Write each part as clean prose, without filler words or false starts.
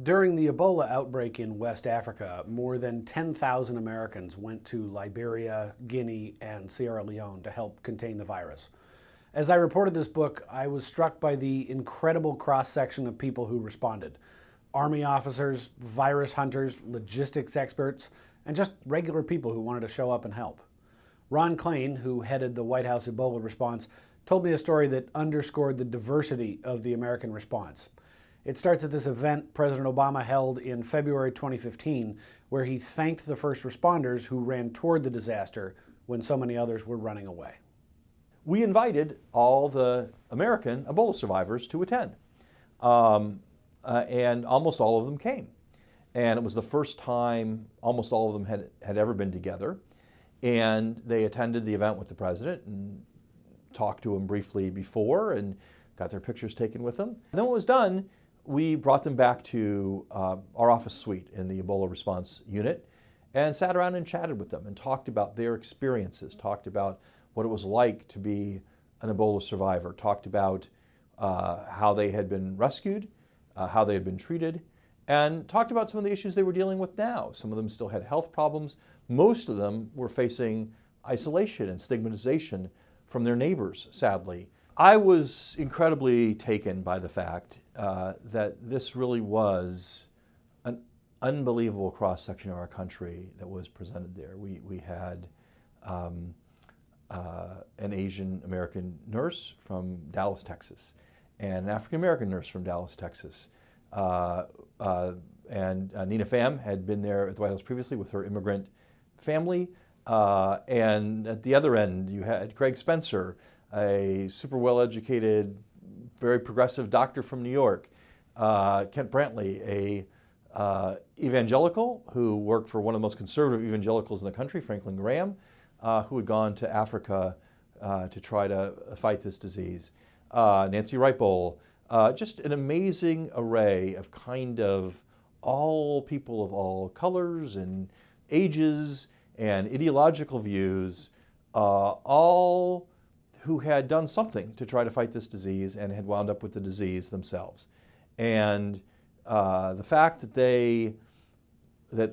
During the Ebola outbreak in West Africa, more than 10,000 Americans went to Liberia, Guinea, and Sierra Leone to help contain the virus. As I reported this book, I was struck by the incredible cross-section of people who responded. Army officers, virus hunters, logistics experts, and just regular people who wanted to show up and help. Ron Klain, who headed the White House Ebola response, told me a story that underscored the diversity of the American response. It starts at this event President Obama held in February 2015, where he thanked the first responders who ran toward the disaster when so many others were running away. We invited all the American Ebola survivors to attend, and almost all of them came. And it was the first time almost all of them had ever been together. And they attended the event with the president and talked to him briefly before and got their pictures taken with them. And then when it was done, we brought them back to our office suite in the Ebola response unit and sat around and chatted with them and talked about their experiences, talked about what it was like to be an Ebola survivor, talked about how they had been rescued, how they had been treated, and talked about some of the issues they were dealing with now. Some of them still had health problems. Most of them were facing isolation and stigmatization from their neighbors, sadly. I was incredibly taken by the fact that this really was an unbelievable cross-section of our country that was presented there. We had an Asian American nurse from Dallas, Texas, and an African American nurse from Dallas, Texas. And Nina Pham had been there at the White House previously with her immigrant family. And at the other end, you had Craig Spencer, a super well-educated, very progressive doctor from New York. Kent Brantley, a evangelical who worked for one of the most conservative evangelicals in the country, Franklin Graham, who had gone to Africa to try to fight this disease. Nancy Wright-Bowl, just an amazing array of kind of all people of all colors and ages and ideological views, all who had done something to try to fight this disease and had wound up with the disease themselves. And the fact that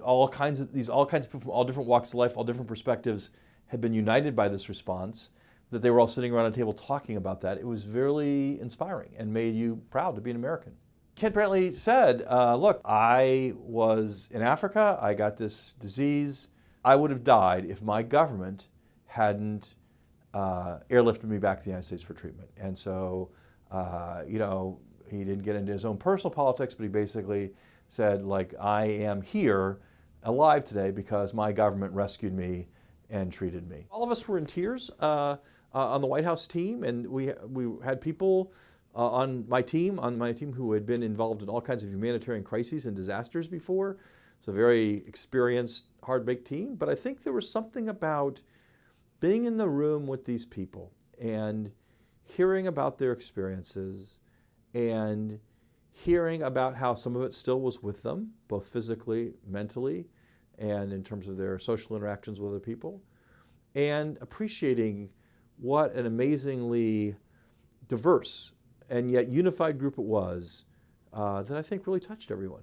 all kinds of people from all different walks of life, all different perspectives, had been united by this response, that they were all sitting around a table talking about that, it was really inspiring and made you proud to be an American. Kent Brantley said, look, I was in Africa, I got this disease. I would have died if my government hadn't airlifted me back to the United States for treatment. And so, you know, he didn't get into his own personal politics, but he basically said, like, I am here alive today because my government rescued me and treated me. All of us were in tears on the White House team, and we had people on my team who had been involved in all kinds of humanitarian crises and disasters before. It's a very experienced, hard-baked team, but I think there was something about being in the room with these people and hearing about their experiences and hearing about how some of it still was with them, both physically, mentally, and in terms of their social interactions with other people, and appreciating what an amazingly diverse and yet unified group it was that I think really touched everyone.